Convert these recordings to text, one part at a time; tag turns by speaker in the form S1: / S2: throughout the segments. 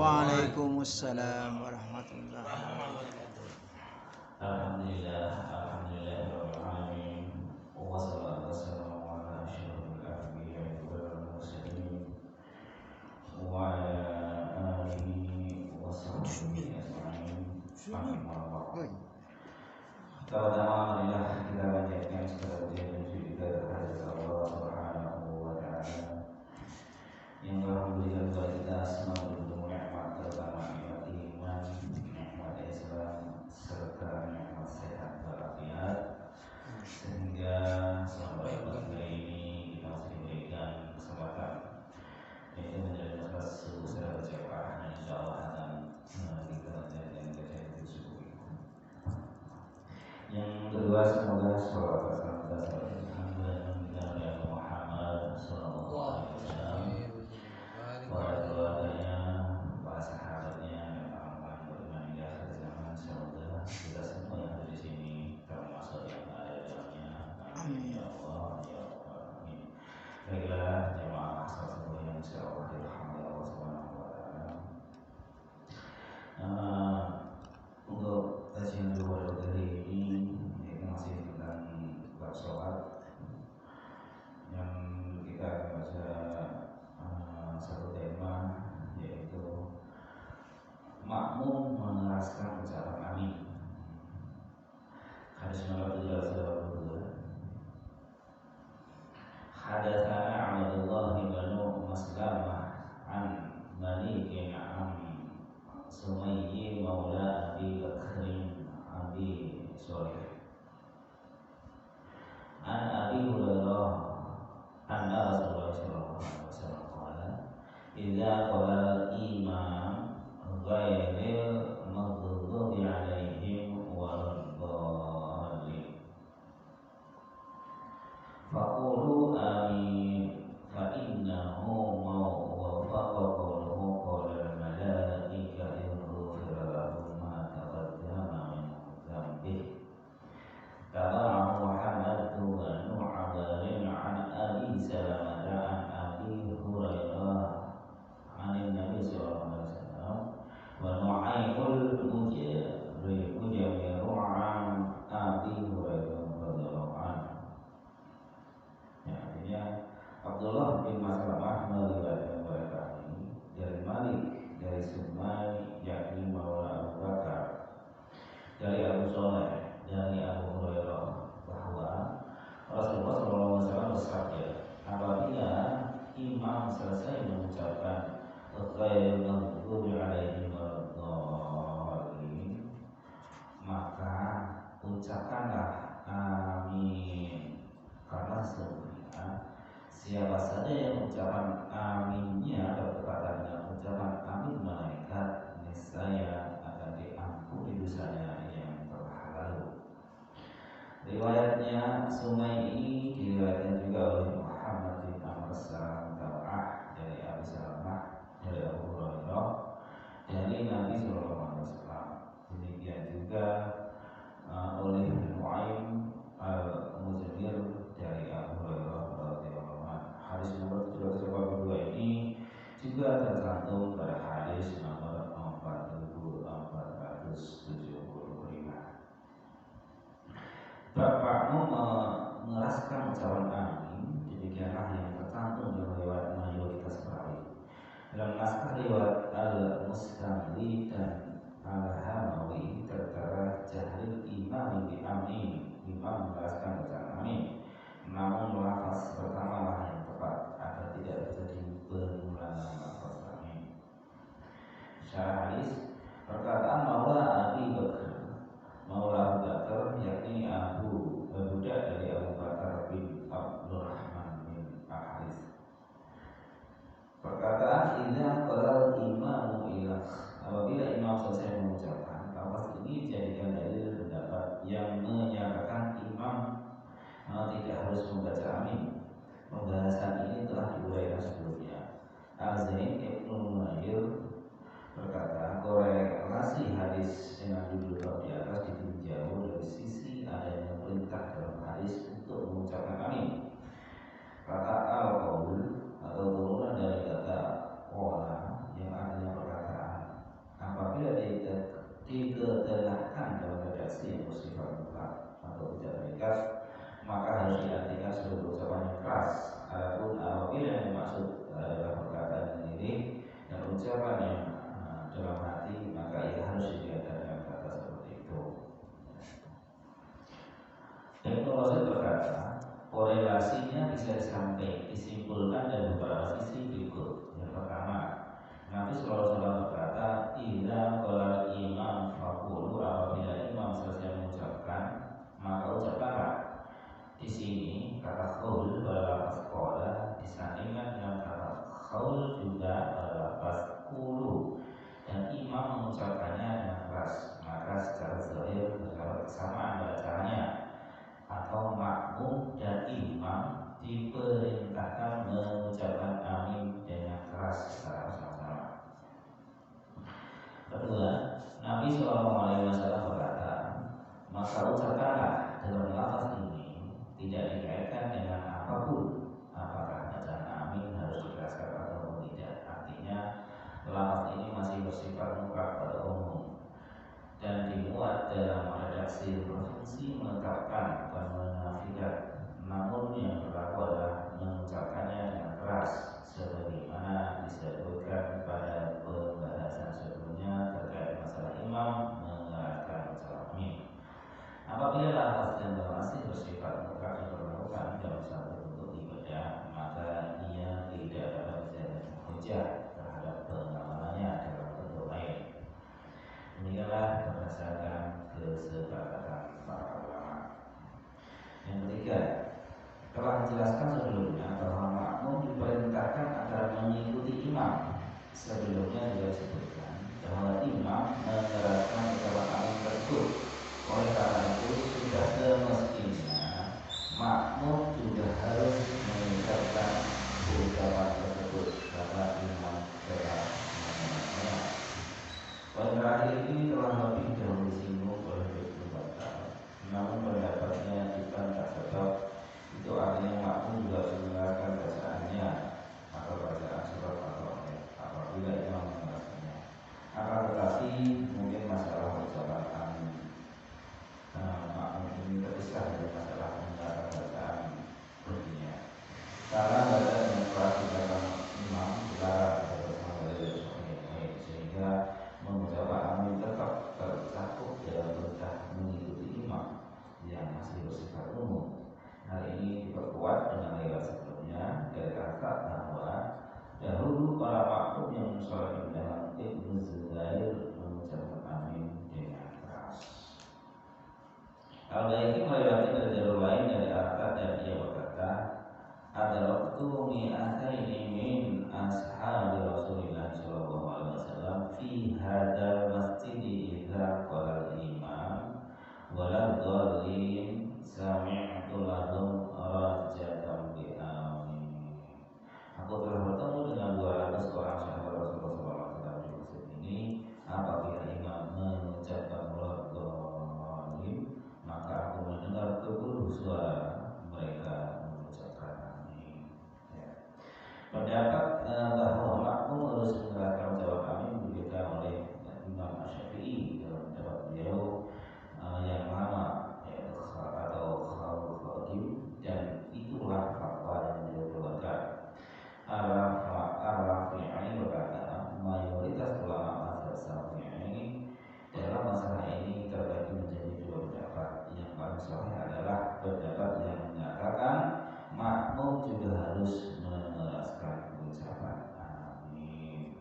S1: Waalaikumsalam warahmatullahi wabarakatuh.
S2: Alhamdulillah, rabbil alamin. Wassalatu wassalamu ala asyrofil anbiya'i wal mursalin wa ala alihi wa sahbihi ajma'in. Pertama, marilah kita panjatkan segala puji dan syukur kehadirat Allah Subhanahu wa taala yang telah memberikan kepada kita semua bentuk nikmat, terutama nikmat iman, nikmat Islam, serta nikmat sehat walafiat, sehingga sampai pada ini kita masih diberikan kesempatan yaitu menjadi masalah subuh secara berjamaah, dan insya Allah akan kita menjadikan kajian tersebut. Yang kedua, semoga sholawat wassalamu ala Muhammad sallallahu alaihi wasallam, para keluarganya, para sahabatnya, dan orang-orang beriman di akhir zaman. Semoga kita semua yang ada di sini termasuk yang ada di dalamnya. Amin ya Allah ya Rabbal alamin. Baiklah jemaah sahabat yang insyaallah dirahmati Allah Subhanahu wa taala. Untuk kajian dua hari ini masih tentang bab sholat, yang kita akan baca satu tema, yaitu makmum mengeraskan ucapan amin. Hadis nomor 382. Hadatsana Abdullah bin Maslamah an Malikin an Sumayyi maula Abi Bakrin Abi Sholih an Abi Hurairah anna Rasulullah sallallahu alaihi wasallam qala idza qala al-imam ghairil maghdubi alaihim waladdallin faqulu amin fa innahu mawaffaqa qawluhu qawla al-malaika yaghfir lahum ma taqaddama min dhanbihi. Tabahu Muhammad bin Nu'abarin an Abi Salamah an Abi Hurairah an Nabi sallallahu alaihi wasallam wa Nu'aymul Mujamiru an Abi Hurairah radhiyallahu anhu. Ya, artinya Abdullah bin Maslamah meriwayatkan kepada kami dari Malik, dari Sumai, yakni Maula Abu Bakar, dari Abu Sholeh, dari Abu Hurairah, bahwa Rasulullah SAW bersabda, apabila imam selesai mengucapkan ghairil maghdubi alaihim waladdallin, maka ucapkanlah amin, karena sesungguhnya siapa saja yang ucapan aminnya atau perkataannya ucapan amin malaikat, niscaya akan diampuni dosanya yang telah lalu. Riwayatnya Sumai ini diriwayatkan juga oleh Muhammad bin Amr Salamah dari Abu Salamah, dari Abu Hurairah, dari Nabi sallallahu alaihi wasallam. Demikian juga oleh Nu'aim al-Muzamir dari Abu Hurairah radhiyallahu anhu. Hadis nomor 782 ini juga tercantum pada hadis nomor 4475. Bapakmu mengeraskan ucapan amin, demikianlah yang tercantum dalam riwayat mayoritas perawi. Dalam naskah riwayat Al-Mustamli dan Al-Hamawi tertera jahril imam bi amin, imam mengeraskan ucapan amin. Namun lafaz pertama lah yang tepat agar tidak terjadi pengulangan lafaz amin. Syarah hadis, perkataan Maula Abi Bakar, Maula Abu Bakar yakni budak dari Abu Bakar bin Abdurrahman bin Al-Harits. Perkataan idza qala imamu ilah, apabila imam selesai mengucapkan, lafaz ini dijadikan dalil pendapat yang menyatakan imam tidak harus membaca amin. Pembahasan ucapan yang dalam hati, maka ia harus diganti dengan kata seperti itu. Ibnu Qasim berkata, korelasinya bisa disimpulkan dari beberapa sisi berikut. Yang pertama, Nabi SAW berkata, "Idza qala imam faqulu," apabila imam selesai mengucapkan, maka ucapkanlah. Di sini kata qaul pada lafaz qala disandingkan dengan kata qaul juga pada lafaz qulu, dan imam mengucapkannya dengan keras, maka secara zahir terdapat kesamaan bacaannya, atau makmum dan imam diperintahkan mengucapkan amin dengan keras secara bersama-sama. Kedua, Nabi SAW berkata, maka ucapkanlah dalam lafaz ini tidak dikaitkan dengan apapun, apakah bacaan amin harus dikeraskan atau tidak. Artinya lafaz ini masih bersifat mutlak pada umum dan dimuat dalam redaksi berfungsi menetapkan bukan menafikan. Namun yang berlaku adalah mengucapkannya dengan keras, sebagaimana disebutkan pada pembahasan sebelumnya terkait masalah imam mengeraskan ucapan amin. Apabila lafaz dan masih bersifat mutlak diperlakukan dalam satu bentuk ibadah, maka ia tidak dapat dijadikan hujah terhadap pengawalannya dalam bentuk lain. Demikianlah berdasarkan kesepakatan para ulama. Yang ketiga, telah dijelaskan sebelumnya bahwa makmum diperintahkan agar mengikuti imam. Sebelumnya juga disebutkan bahwa imam mengeraskan ucapan amin tersebut. Oleh karena itu sudah semestinya makmum juga harus mengucapkan ucapan tersebut karena imam telah mengenalnya. Poin terakhir ini telah lebih dahulu disinggung oleh Ibnu Battal. Namun pendapatnya bukan tak cocok. Itu artinya makmum juga harus mengeraskan bacaannya atau bacaan surat atau ayat apabila imam mengeraskannya. Akan tetapi mungkin masalah ucapan amin makmum ini terpisah dari masalah mengeraskan bacaan berikutnya. Karena bacaan yang keras di belakang imam dilarang bersama dari sehingga mengucapkan amin tetap tercakup dalam perintah mengikuti imam yang masih bersifat umum. Hal ini diperkuat dengan riwayat sebelumnya dari kata bahwa dahulu para makmum yang sholat di belakang Ibnu Zubair mengucapkan amin dengan keras. Al-Baihaqi meriwayatkan dari jalur lain dari Atta dan dia berkata, ada waktu mi'ataini min ashabi Rasulillah sallallahu alaihi wasallam fi hadzal masjid idza qala al-imam wala dhalin sami'tu lahum rajatan bi amin. Aku telah bertemu dengan 200 orang sahabat Rasulullah SAW di masjid ini. Apabila imam mengucapkan dhalin, maka aku mendengar keburuh suara mereka mengucapkan amin. Pendapat bahwa makmum harus mengeraskan ucapan amin diberikan oleh Imam Syafi'i dalam pendapat beliau yang lama, yaitu atau Khaul Qadim, dan itulah fatwa yang beliau keluarkan. Ar-Rafi'i berkata, mayoritas ulama mazhab Syafi'i dalam masalah ini terbagi menjadi dua pendapat. Yang paling sahih adalah pendapat yang menyatakan makmum juga harus mengeraskan ucapan amin.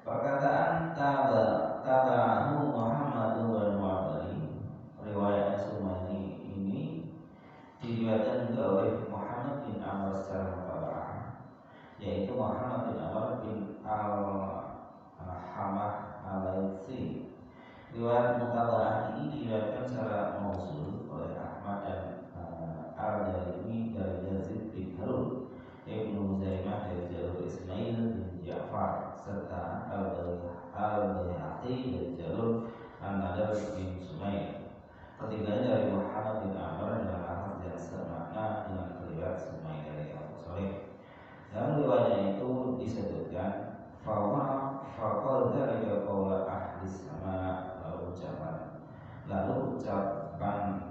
S2: Perkataan taba'ahu Muhammadu wal Mu'abari, riwayat Sumaini ini diriwayatkan juga oleh Muhammad bin Amr secara mutaba'ah, yaitu Muhammad bin Amr bin Al-Hamah Al-Laitsi. Riwayat mutaba'ah ini diriwayatkan secara mausul oleh Ahmad dan Al-Darimi dari Yazid bin Harun, Ibnu Zaimah dari jalur Ismail bin Ja'far, serta Al-Baihaqi dari jalur An-Nadar bin Sumail. Ketiganya dari Muhammad bin Amr dengan lafaz yang semakna dengan riwayat Sumail dari Abu Saleh. Dalam riwayatnya itu disebutkan faqala dzalika qaula ahli sama, lalu ucapan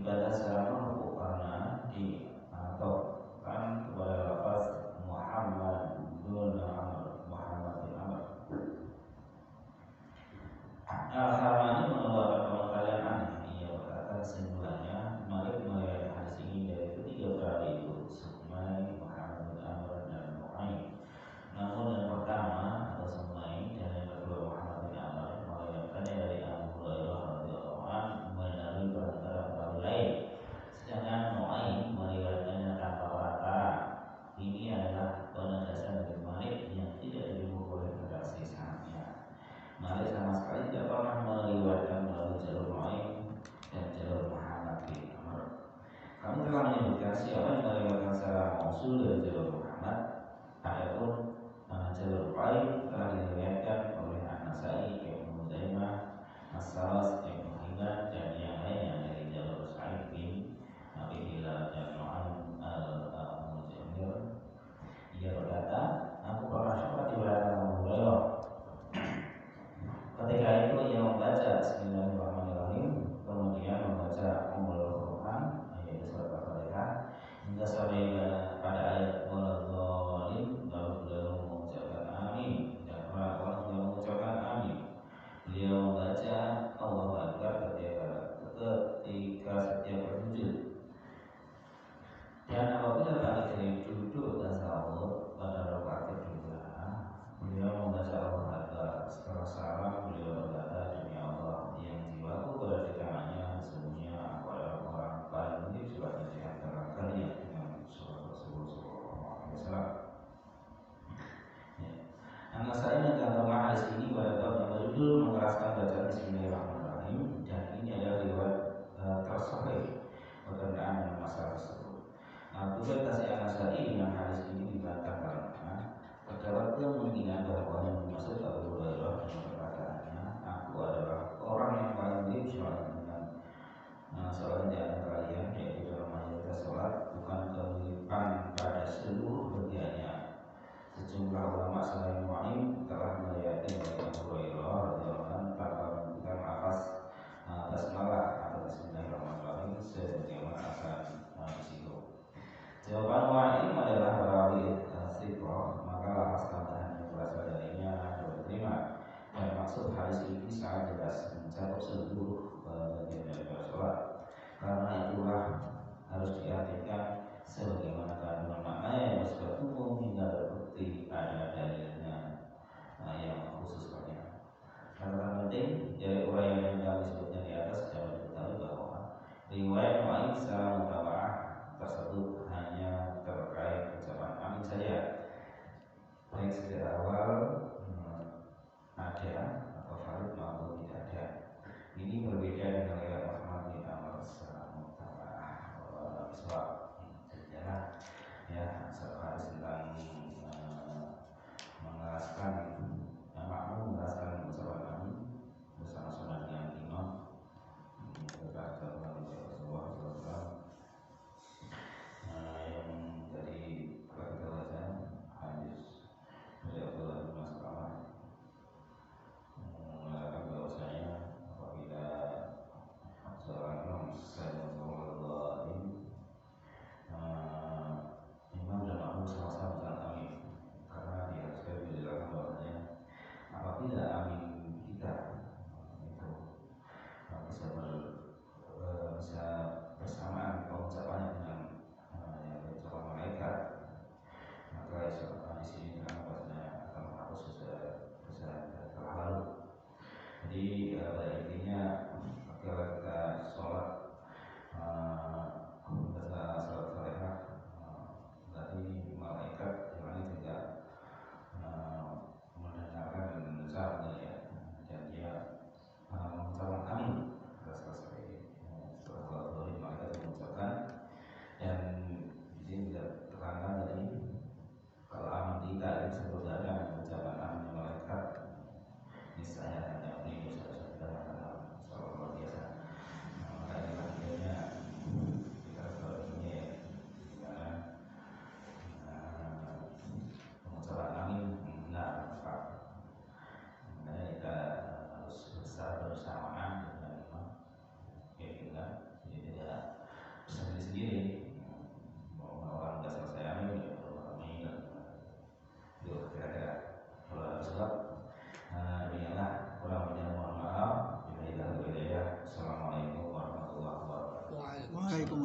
S2: ibadah secara marfu karena diatofkan kepada lafaz Muhammad bin Amr, Muhammad bin Amr. Al-Harmani mengeluarkan pengetahuan aneh. Ia berkata kesimpulannya Malik meriwayatkan hadis ini dari ketiga perawi itu, Sukmai, Muhammad bin Amr dan Nu'aim. Namun yang pertama atau Sukmai dan yang kedua Muhammad bin Amr meriwayatkannya dari Abu Hurairah radhiyallahu anhu melalui perantara perawi lain. Sedangkan Nu'aim meriwayatkannya tanpa perantara. Ini adalah penegasan dari Malik yang tidak didukung oleh redaksi sanadnya. Malik sama sekali tidak pernah meriwayatkan melalui jalur Nu'aim dan jalur Muhammad bin Amr. Kami telah menyebutkan siapa yang meriwayatkan secara mausul dari jalur Muhammad. Adapun jalur Nu'aim telah diriwayatkan oleh An-Nasai, Ibnu Huzaimah, As-Salas, Ibnu Hibban dan yang lainnya dari jalur Sa'id bin Abi Hilal dan Nu'aim al-Mujamir. Ia berkata, aku pernah sholat di belakang Abu Hurairah. Ketika itu ia membaca Bismillahirrahmanirrahim, kemudian membaca Ummul Quran, yaitu surat Al-Fatihah, hingga sampai pada ayat Waladhdallin, lalu beliau mengucapkan amin dan orang-orang juga mengucapkan amin. Beliau membaca Allahu Akbar ketika setiap bersujud. Dan apabila balik dari duduk dan sahur pada rakaat kedua, beliau membaca Allahu Akbar. Setelah salam beliau berkata, demi Allah yang jiwaku berada di tangannya, sesungguhnya aku adalah orang paling penting suratnya di antara kalian dengan surat Rasul sallallahu alaihi wasallam. An-Nasai mencantumkan hadis ini pada bab yang berjudul mengeraskan bacaan Bismillahirrahmanirrahim, dan ini adalah riwayat tersahih berkenaan dengan masalah tersebut. Tujuan tasih An-Nasai dengan hadis ini dibantah karena terdapat kemungkinan bahwa yang dimaksud Abu Hurairah dengan perkataannya, aku adalah orang yang paling mirip sholat dengan sholat di antara kalian, yaitu dalam mayoritas sholat, bukan kemiripan pada seluruh bagiannya. Sejumlah ulama selain Nu'aim telah meriwayatkan dari Abu Hurairah radhiyallahu anhu tanpa menyebutkan lafaz basmalah atau Bismillahirrahmanirrahim sebagaimana akan di situ. Jawaban Nu'aim adalah perawi thiqah, maka lafaz tambahan yang berasal darinya dapat diterima. Dan maksud hadis ini sangat jelas, mencakup seluruh bagian daripada sholat. Karena itulah harus diartikan sebagaimana kandungan maknanya yang bersifat umum hingga terbukti ada dalilnya yang khusus padanya. Catatan penting dari uraian yang kami sebutkan di atas dapat diketahui bahwa riwayat Nu'aim secara mutabaah tersebut hanya terkait ucapan amin saja, baik sejak awal ada atau valid maupun tidak ada. Ini berbeda dengan riwayat Muhammad bin Amr secara mutabaah. Sebab sejarah ya hadis tentang mengeraskan makmum mengeraskan ucapan amin bersama-sama dengan imam. Berkata Rasulullah SAW yang tadi telah kita baca hadis dari Abdullah bin Mas'ud mengatakan bahwasanya apabila seorang imam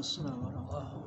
S1: Assalamualaikum warahmatullahi wabarakatuh.